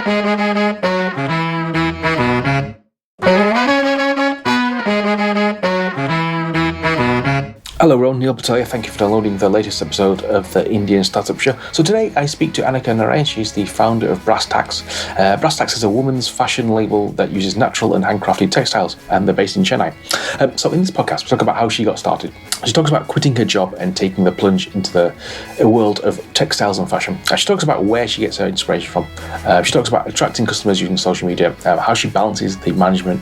Hello everyone, Neil Patel here. Thank you for downloading the latest episode of the Indian Startup Show. So today I speak to Anaka Narayanan. She's the founder of Brass Tacks. Brass Tacks is a woman's fashion label that uses natural and handcrafted textiles, and they're based in Chennai. So in this podcast, we talk about how she got started. She talks about quitting her job and taking the plunge into the world of textiles and fashion. She talks about where she gets her inspiration from. She talks about attracting customers using social media, how she balances the management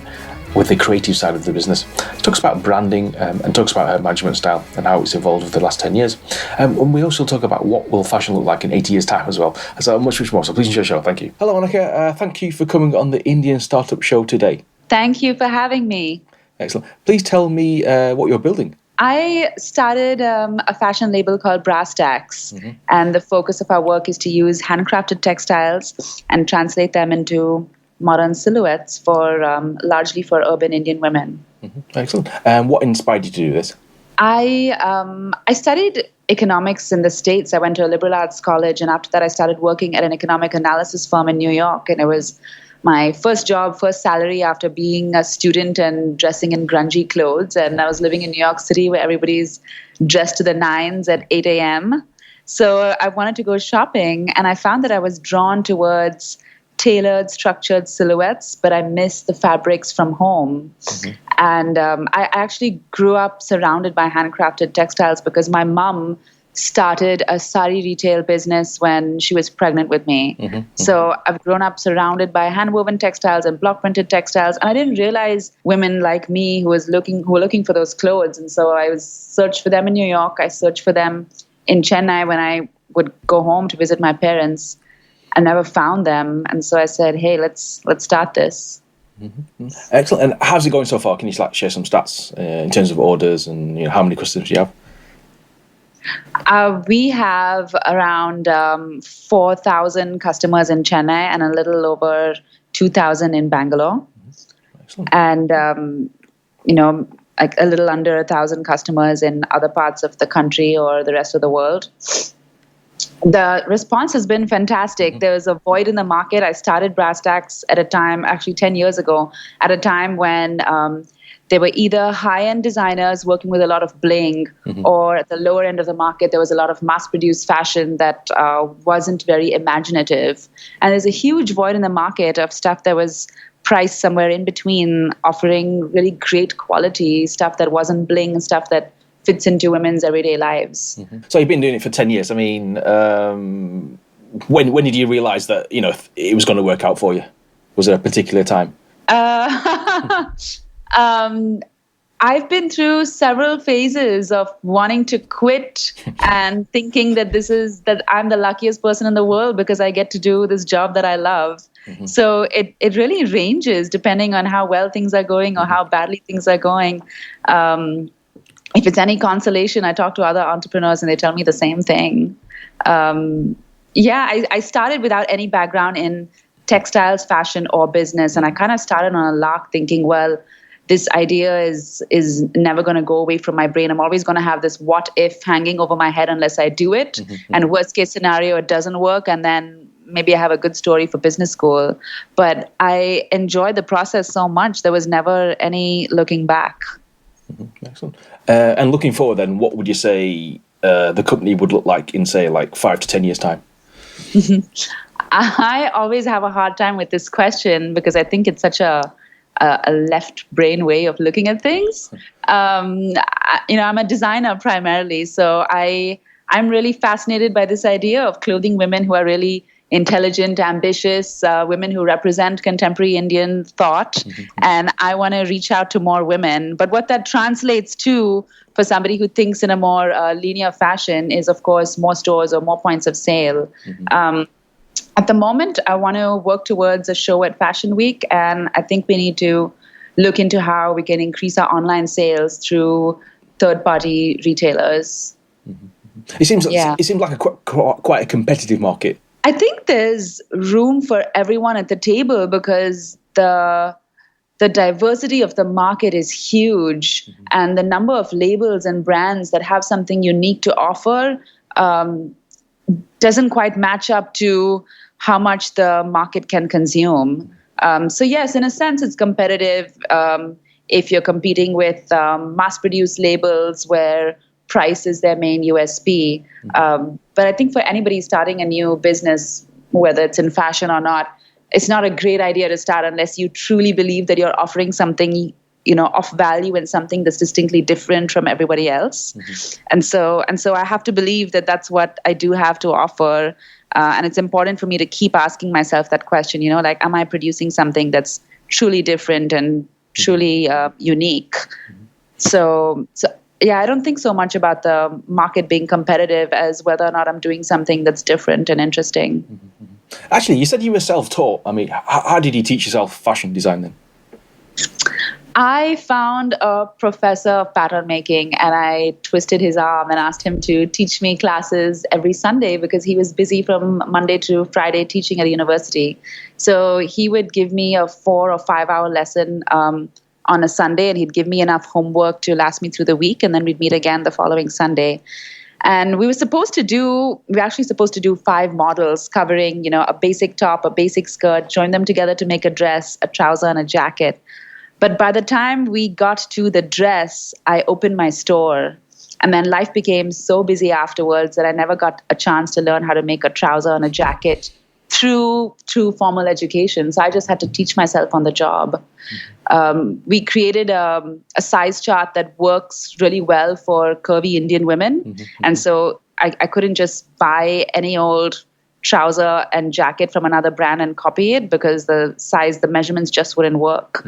with the creative side of the business. She talks about branding and talks about her management style and how it's evolved over the last 10 years. And we also talk about what will fashion look like in 80 years' time as well. So much more. So please enjoy the show. Thank you. Hello, Anaka. Thank you for coming on the Indian Startup Show today. Thank you for having me. Excellent. Please tell me what you're building. I started a fashion label called Brass Tacks, and the focus of our work is to use handcrafted textiles and translate them into modern silhouettes for largely for urban Indian women. Excellent. And what inspired you to do this? I studied economics in the States. I went to a liberal arts college, and after that I started working at an economic analysis firm in New York, and it was my first job, first salary after being a student and dressing in grungy clothes. And I was living in New York City where everybody's dressed to the nines at 8 a.m. So I wanted to go shopping, and I found that I was drawn towards tailored, structured silhouettes, but I missed the fabrics from home. And I actually grew up surrounded by handcrafted textiles because my mom started a sari retail business when she was pregnant with me. So I've grown up surrounded by handwoven textiles and block printed textiles, and I didn't realize women like me who were looking for those clothes. And so I searched for them in New York. I searched for them in Chennai when I would go home to visit my parents. I never found them, and so I said, "Hey, let's start this." Excellent. And how's it going so far? Can you share some stats in terms of orders and how many customers you have? We have around 4,000 customers in Chennai and a little over 2,000 in Bangalore. Excellent. And like a little under 1,000 customers in other parts of the country or the rest of the world. The response has been fantastic. There was a void in the market. I started Brass Tacks at a time, actually 10 years ago, at a time when there were either high-end designers working with a lot of bling, or at the lower end of the market, there was a lot of mass-produced fashion that wasn't very imaginative. And there's a huge void in the market of stuff that was priced somewhere in between, offering really great quality stuff that wasn't bling and stuff that fits into women's everyday lives. So you've been doing it for 10 years. I mean, when did you realize that, it was going to work out for you? Was there a particular time? I've been through several phases of wanting to quit and thinking that I'm the luckiest person in the world because I get to do this job that I love. So it really ranges depending on how well things are going or how badly things are going. If it's any consolation, I talk to other entrepreneurs and they tell me the same thing. I started without any background in textiles, fashion, or business. And I kind of started on a lark thinking, well, this idea is never going to go away from my brain. I'm always going to have this what if hanging over my head unless I do it. And worst case scenario, it doesn't work. And then maybe I have a good story for business school. But I enjoyed the process so much. There was never any looking back. Excellent. And looking forward then, what would you say the company would look like in, say, 5 to 10 years' time? I always have a hard time with this question because I think it's such a left brain way of looking at things. I'm a designer primarily, so I'm really fascinated by this idea of clothing women who are really intelligent, ambitious, women who represent contemporary Indian thought. And I want to reach out to more women. But what that translates to for somebody who thinks in a more linear fashion is, of course, more stores or more points of sale. At the moment, I want to work towards a show at Fashion Week. And I think we need to look into how we can increase our online sales through third-party retailers. It seems like quite a competitive market. I think there's room for everyone at the table because the diversity of the market is huge, and the number of labels and brands that have something unique to offer doesn't quite match up to how much the market can consume. So yes, in a sense, it's competitive if you're competing with mass-produced labels where price is their main USP. But I think for anybody starting a new business, whether it's in fashion or not, it's not a great idea to start unless you truly believe that you're offering something, of value and something that's distinctly different from everybody else. And so I have to believe that that's what I do have to offer. And it's important for me to keep asking myself that question, like, am I producing something that's truly different and truly unique? So yeah, I don't think so much about the market being competitive as whether or not I'm doing something that's different and interesting. Actually, you said you were self-taught. I mean, how did you teach yourself fashion design then? I found a professor of pattern making and I twisted his arm and asked him to teach me classes every Sunday because he was busy from Monday to Friday teaching at a university. So he would give me a 4 or 5 hour lesson on a Sunday, and he'd give me enough homework to last me through the week, and then we'd meet again the following Sunday. And we were actually supposed to do 5 models covering, a basic top, a basic skirt, join them together to make a dress, a trouser, and a jacket. But by the time we got to the dress, I opened my store. And then life became so busy afterwards that I never got a chance to learn how to make a trouser and a jacket through formal education. So I just had to teach myself on the job. We created a size chart that works really well for curvy Indian women. And so I couldn't just buy any old trouser and jacket from another brand and copy it because the measurements just wouldn't work.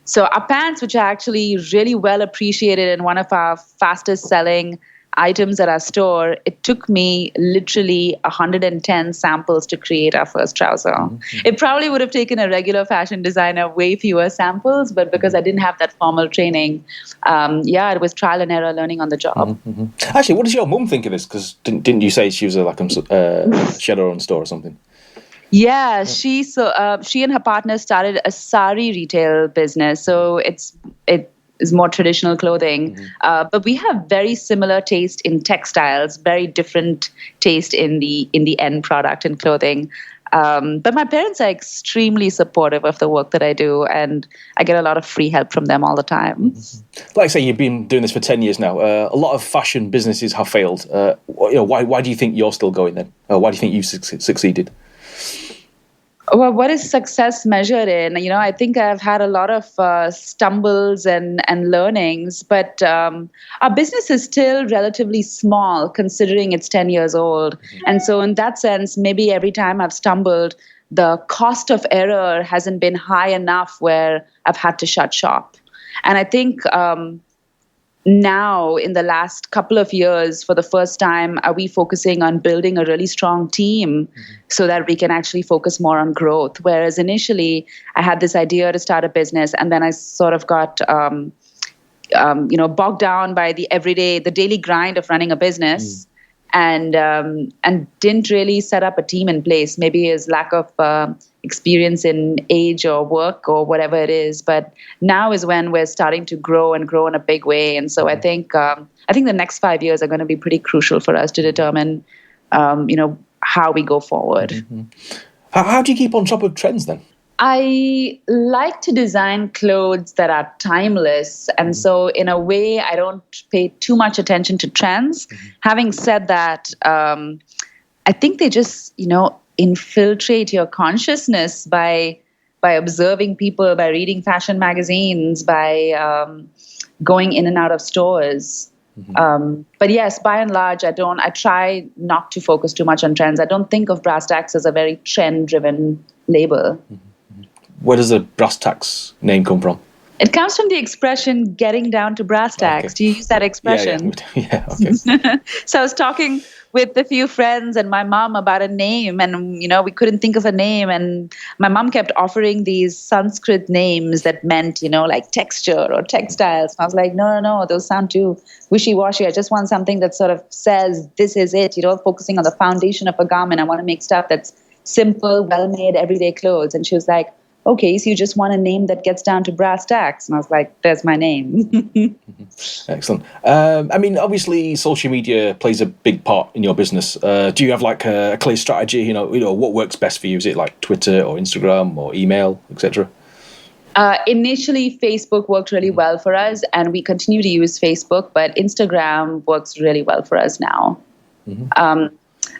So our pants, which are actually really well appreciated and one of our fastest selling items at our store, it took me literally 110 samples to create our first trouser. It probably would have taken a regular fashion designer way fewer samples, but because I didn't have that formal training, it was trial and error, learning on the job. Actually, what does your mum think of this? Because didn't you say she was she had her own store or something? Yeah, she and her partner started a sari retail business. So it is more traditional clothing. But we have very similar taste in textiles, very different taste in the end product in clothing. But my parents are extremely supportive of the work that I do, and I get a lot of free help from them all the time. Like I say, you've been doing this for 10 years now. A lot of fashion businesses have failed. Why do you think you're still going then? Why do you think you've succeeded? Well, what is success measured in? I think I've had a lot of stumbles and learnings, but our business is still relatively small considering it's 10 years old. And so in that sense, maybe every time I've stumbled, the cost of error hasn't been high enough where I've had to shut shop. And I think now, in the last couple of years, for the first time, are we focusing on building a really strong team so that we can actually focus more on growth. Whereas initially, I had this idea to start a business, and then I sort of got bogged down by the daily grind of running a business, and didn't really set up a team in place. Maybe his lack of experience in age or work or whatever it is. But now is when we're starting to grow in a big way. And so I think the next 5 years are going to be pretty crucial for us to determine, how we go forward. How do you keep on top of trends then? I like to design clothes that are timeless. And so in a way, I don't pay too much attention to trends. Having said that, I think they just, infiltrate your consciousness by observing people, by reading fashion magazines, by going in and out of stores. But yes, by and large, I try not to focus too much on trends. I don't think of Brass Tacks as a very trend-driven label. Where does the Brass Tacks name come from? It comes from the expression "getting down to brass tacks." Okay. Do you use that expression? Yeah, okay. So I was talking with a few friends and my mom about a name, and we couldn't think of a name, and my mom kept offering these Sanskrit names that meant like texture or textiles. And I was like, no, those sound too wishy-washy. I just want something that sort of says this is it. Focusing on the foundation of a garment. I want to make stuff that's simple, well-made, everyday clothes. And she was like, okay, so you just want a name that gets down to brass tacks. And I was like, there's my name. Excellent. I mean, obviously, social media plays a big part in your business. Do you have like a clear strategy? You know, what works best for you? Is it like Twitter or Instagram or email, etc.? Initially, Facebook worked really well for us, and we continue to use Facebook, but Instagram works really well for us now.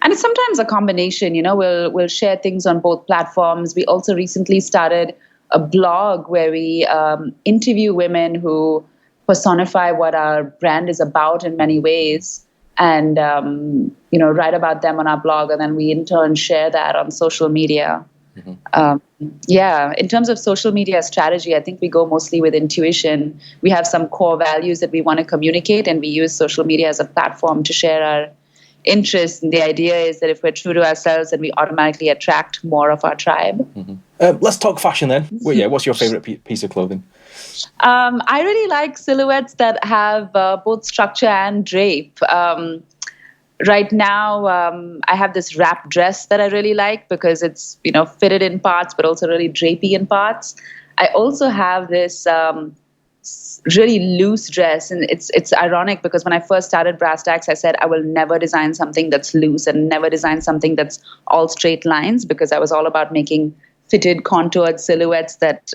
And it's sometimes a combination. We'll share things on both platforms. We also recently started a blog where we interview women who personify what our brand is about in many ways, and write about them on our blog, and then we in turn share that on social media. In terms of social media strategy, I think we go mostly with intuition. We have some core values that we want to communicate, and we use social media as a platform to share our interests. And the idea is that if we're true to ourselves, then we automatically attract more of our tribe. Let's talk fashion then. What's your favorite piece of clothing? I really like silhouettes that have both structure and drape. Right now, I have this wrap dress that I really like because it's, fitted in parts, but also really drapey in parts. I also have this really loose dress, and it's ironic because when I first started Brass Tacks, I said I will never design something that's loose and never design something that's all straight lines, because I was all about making fitted, contoured silhouettes that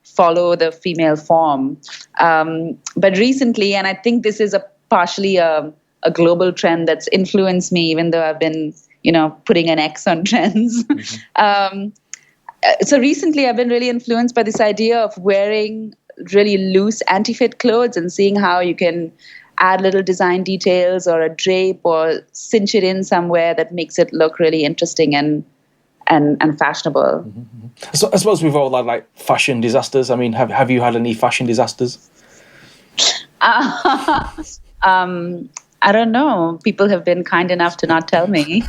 follow the female form. But recently, and I think this is partially a global trend that's influenced me, even though I've been, putting an X on trends. So recently I've been really influenced by this idea of wearing really loose anti-fit clothes and seeing how you can add little design details or a drape or cinch it in somewhere that makes it look really interesting and fashionable. So I suppose we've all had like fashion disasters. I mean, have you had any fashion disasters? I don't know. People have been kind enough to not tell me.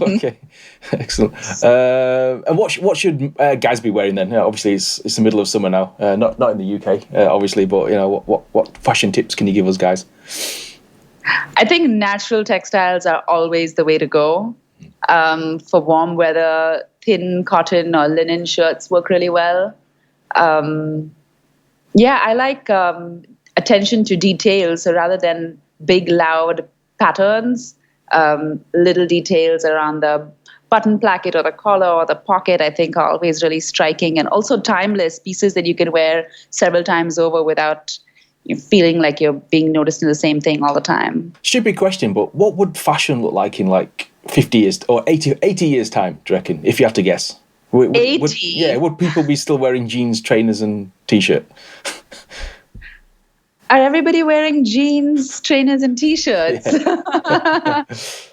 Okay, excellent. And what should guys be wearing then? Obviously, it's the middle of summer now. Not in the UK, obviously, but what fashion tips can you give us, guys? I think natural textiles are always the way to go. For warm weather, thin cotton or linen shirts work really well. I like attention to detail. So rather than big, loud patterns, little details around the button placket or the collar or the pocket, I think are always really striking, and also timeless pieces that you can wear several times over without feeling like you're being noticed in the same thing all the time. Stupid question, but what would fashion look like in like 50 years or 80 years time, do you reckon, if you have to guess? 80? Would people be still wearing jeans, trainers and T-shirt? Are everybody wearing jeans, trainers, and T-shirts? Yeah.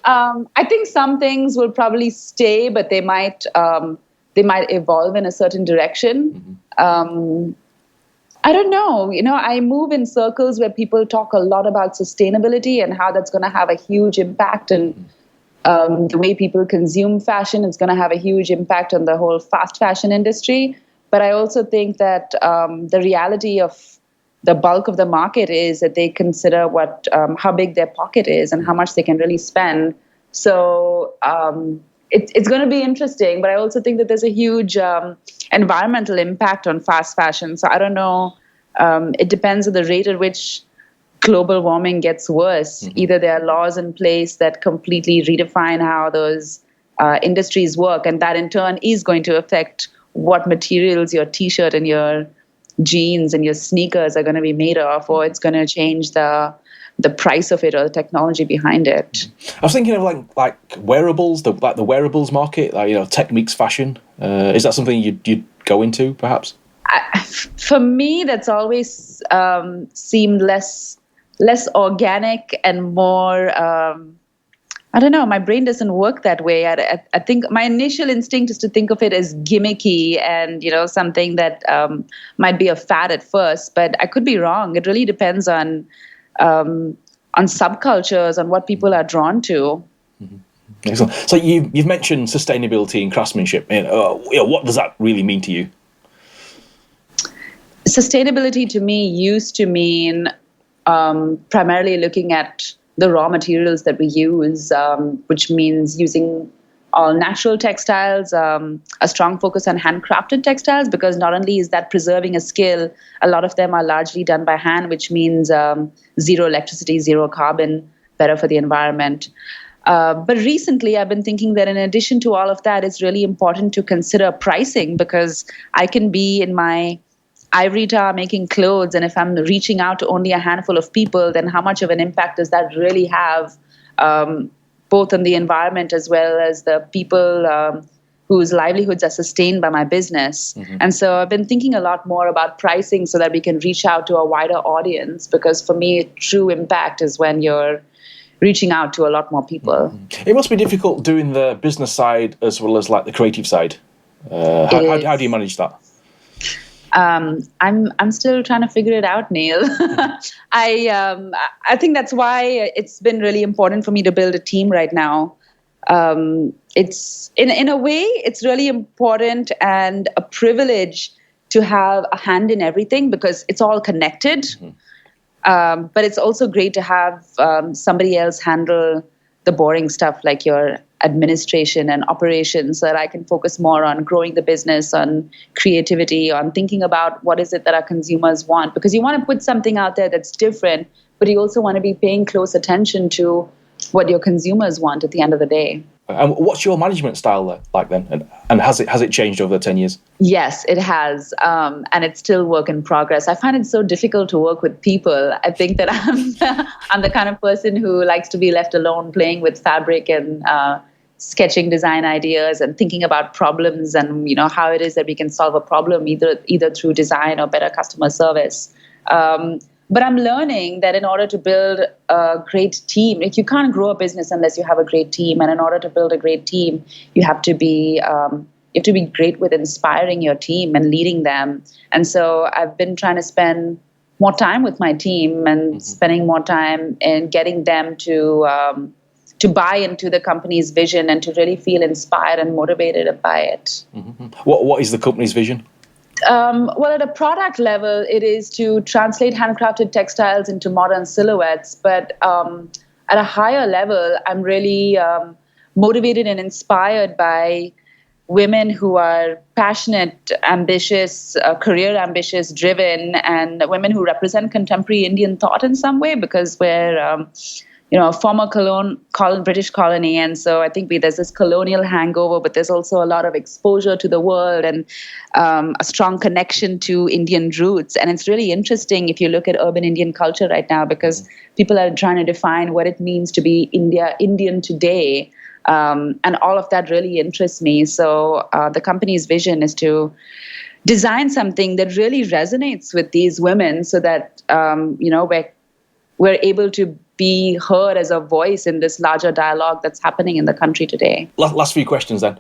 I think some things will probably stay, but they might evolve in a certain direction. I don't know. I move in circles where people talk a lot about sustainability and how that's going to have a huge impact, and the way people consume fashion is going to have a huge impact on the whole fast fashion industry. But I also think that the reality of the bulk of the market is that they consider how big their pocket is and how much they can really spend. So it's going to be interesting, but I also think that there's a huge environmental impact on fast fashion. So I don't know. It depends on the rate at which global warming gets worse. Either there are laws in place that completely redefine how those industries work, and that in turn is going to affect what materials your T-shirt and your jeans and your sneakers are going to be made of, or it's going to change the price of it or the technology behind it. I was thinking of like wearables, the wearables market, like tech meets fashion. Is that something you'd go into, perhaps? For me, that's always seemed less organic and more. I don't know. My brain doesn't work that way. I think my initial instinct is to think of it as gimmicky and something that might be a fad at first, but I could be wrong. It really depends on subcultures, on what people are drawn to. Excellent. So you've mentioned sustainability and craftsmanship. What does that really mean to you? Sustainability to me used to mean primarily looking at the raw materials that we use, which means using all natural textiles, a strong focus on handcrafted textiles, because not only is that preserving a skill, a lot of them are largely done by hand, which means zero electricity, zero carbon, better for the environment. But recently, I've been thinking that in addition to all of that, it's really important to consider pricing, because I can be in my ivory tower making clothes, and if I'm reaching out to only a handful of people, then how much of an impact does that really have, both on the environment as well as the people whose livelihoods are sustained by my business? Mm-hmm. And so I've been thinking a lot more about pricing so that we can reach out to a wider audience, because for me, true impact is when you're reaching out to a lot more people. It must be difficult doing the business side as well as like the creative side. How do you manage that? I'm still trying to figure it out, Neil. I think that's why it's been really important for me to build a team right now. It's in a way, it's really important and a privilege to have a hand in everything, because it's all connected. Mm-hmm. But it's also great to have somebody else handle the boring stuff like your administration and operations, so that I can focus more on growing the business, on creativity, on thinking about what is it that our consumers want. Because you want to put something out there that's different, but you also want to be paying close attention to what your consumers want at the end of the day. And what's your management style like then? And has it changed over the 10 years? Yes, it has. And it's still work in progress. I find it so difficult to work with people. I think that I'm the kind of person who likes to be left alone playing with fabric and sketching design ideas and thinking about problems and, how it is that we can solve a problem either through design or better customer service. But I'm learning that in order to build a great team, you can't grow a business unless you have a great team. And in order to build a great team, you have to be great with inspiring your team and leading them. And so I've been trying to spend more time with my team and mm-hmm. spending more time in getting them to buy into the company's vision and to really feel inspired and motivated by it. Mm-hmm. What is the company's vision? Well, at a product level, it is to translate handcrafted textiles into modern silhouettes. But at a higher level, I'm really motivated and inspired by women who are passionate, ambitious, career ambitious, driven, and women who represent contemporary Indian thought in some way, because we're a former British colony. And so I think there's this colonial hangover, but there's also a lot of exposure to the world and a strong connection to Indian roots. And it's really interesting if you look at urban Indian culture right now, because people are trying to define what it means to be Indian today. And all of that really interests me. So the company's vision is to design something that really resonates with these women, so that, we're able to be heard as a voice in this larger dialogue that's happening in the country today. Last few questions then.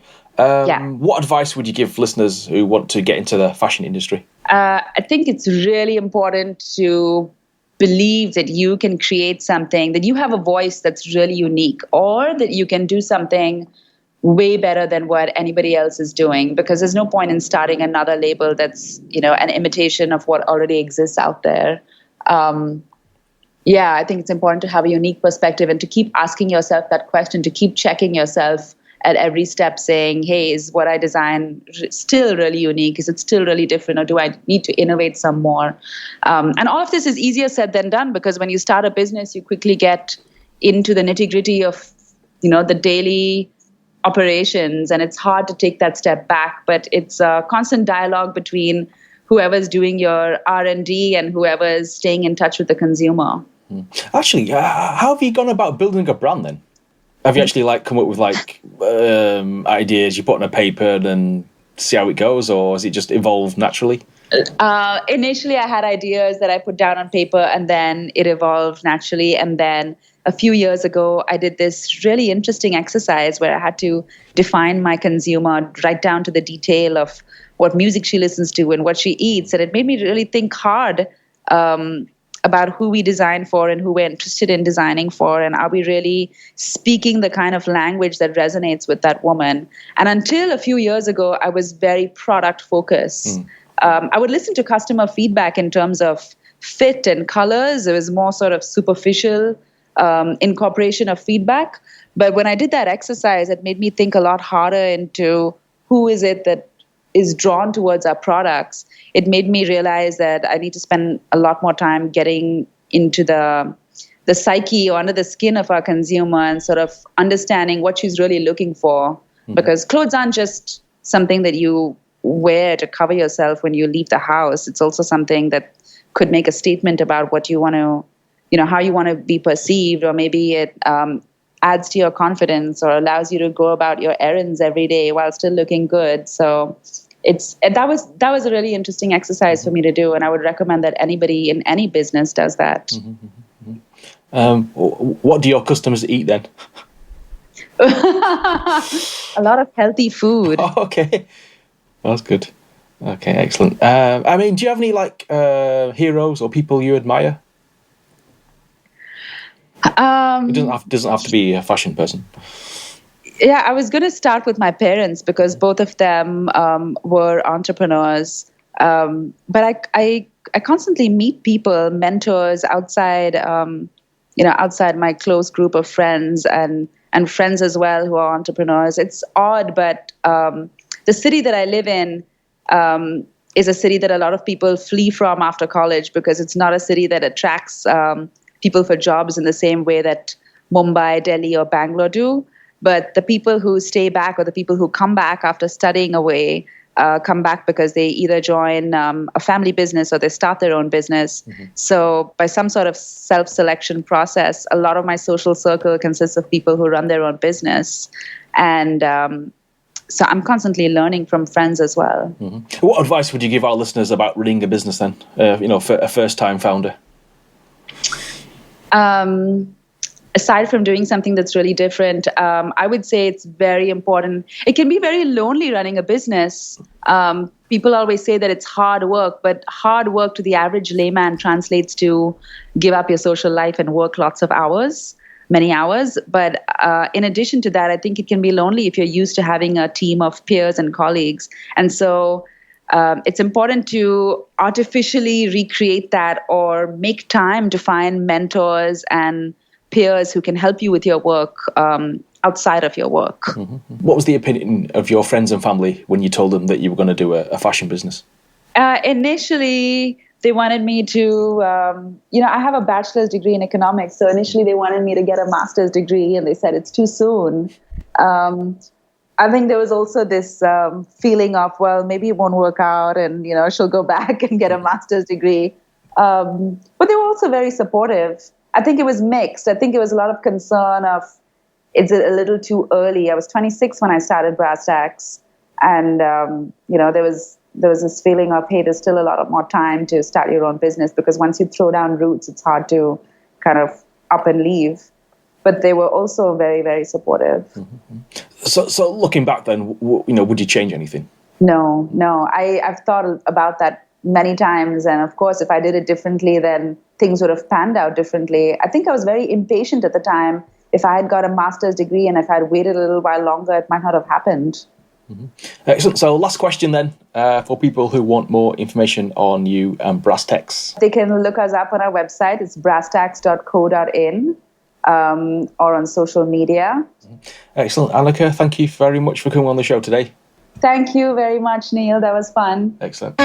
What advice would you give listeners who want to get into the fashion industry? I think it's really important to believe that you can create something, that you have a voice that's really unique, or that you can do something way better than what anybody else is doing, because there's no point in starting another label that's, an imitation of what already exists out there. I think it's important to have a unique perspective and to keep asking yourself that question, to keep checking yourself at every step, saying, hey, is what I design still really unique? Is it still really different, or do I need to innovate some more? And all of this is easier said than done, because when you start a business, you quickly get into the nitty-gritty of, the daily operations, and it's hard to take that step back. But it's a constant dialogue between whoever's doing your R&D and whoever's staying in touch with the consumer. Actually, how have you gone about building a brand then? Have you actually come up with ideas you put on a paper and see how it goes, or has it just evolved naturally? Initially, I had ideas that I put down on paper, and then it evolved naturally. And then a few years ago, I did this really interesting exercise where I had to define my consumer right down to the detail of what music she listens to and what she eats. And it made me really think hard about who we design for and who we're interested in designing for, and are we really speaking the kind of language that resonates with that woman? And until a few years ago, I was very product focused. I would listen to customer feedback in terms of fit and colors. It was more sort of superficial incorporation of feedback. But when I did that exercise, it made me think a lot harder into who is it that is drawn towards our products. It made me realize that I need to spend a lot more time getting into the psyche or under the skin of our consumer and sort of understanding what she's really looking for. Because clothes aren't just something that you wear to cover yourself when you leave the house. It's also something that could make a statement about what you want to, how you want to be perceived, or maybe it adds to your confidence or allows you to go about your errands every day while still looking good. So that was a really interesting exercise for me to do, and I would recommend that anybody in any business does that. What do your customers eat then? A lot of healthy food. Oh, okay, that's good. Okay, excellent. Do you have any heroes or people you admire? It doesn't have to be a fashion person. Yeah, I was going to start with my parents because both of them were entrepreneurs. But I constantly meet people, mentors outside, outside my close group of friends and friends as well who are entrepreneurs. It's odd, but the city that I live in is a city that a lot of people flee from after college because it's not a city that attracts people for jobs in the same way that Mumbai, Delhi, or Bangalore do. But the people who stay back or the people who come back after studying away come back because they either join a family business or they start their own business. So by some sort of self-selection process, a lot of my social circle consists of people who run their own business. And so I'm constantly learning from friends as well. What advice would you give our listeners about running a business then, for a first-time founder? Aside from doing something that's really different, I would say it's very important. It can be very lonely running a business. People always say that it's hard work, but hard work to the average layman translates to give up your social life and work lots of hours, many hours. But in addition to that, I think it can be lonely if you're used to having a team of peers and colleagues. And so it's important to artificially recreate that or make time to find mentors and peers who can help you with your work outside of your work. What was the opinion of your friends and family when you told them that you were going to do a fashion business? Initially, they wanted me to, I have a bachelor's degree in economics. So initially they wanted me to get a master's degree and they said it's too soon. I think there was also this feeling of, well, maybe it won't work out and, she'll go back and get a master's degree. But they were also very supportive. I think it was mixed. I think it was a lot of concern of, is it a little too early? I was 26 when I started Brass Tacks. And, there was this feeling of, hey, there's still a lot of more time to start your own business because once you throw down roots, it's hard to kind of up and leave. But they were also very, very supportive. So looking back then, would you change anything? No. I've thought about that many times. And of course, if I did it differently, then things would have panned out differently. I think I was very impatient at the time. If I had got a master's degree and if I had waited a little while longer, it might not have happened. Excellent. So last question then, for people who want more information on you and Brass Tacks. They can look us up on our website. It's brasstacks.co.in or on social media. Excellent. Anaka, thank you very much for coming on the show today. Thank you very much, Neil. That was fun. Excellent.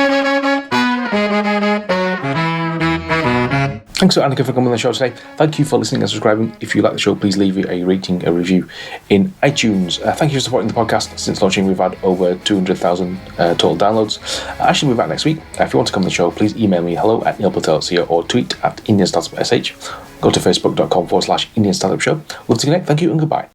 Thanks to Anaka for coming on the show today. Thank you for listening and subscribing. If you like the show, please leave a rating, a review in iTunes. Thank you for supporting the podcast. Since launching, we've had over 200,000 total downloads. Actually, we'll be back next week. If you want to come on the show, please email me hello@neilpatel.co or tweet @IndianStartupSH. Go to facebook.com/Indian Startup Show. Love to connect. Thank you and goodbye.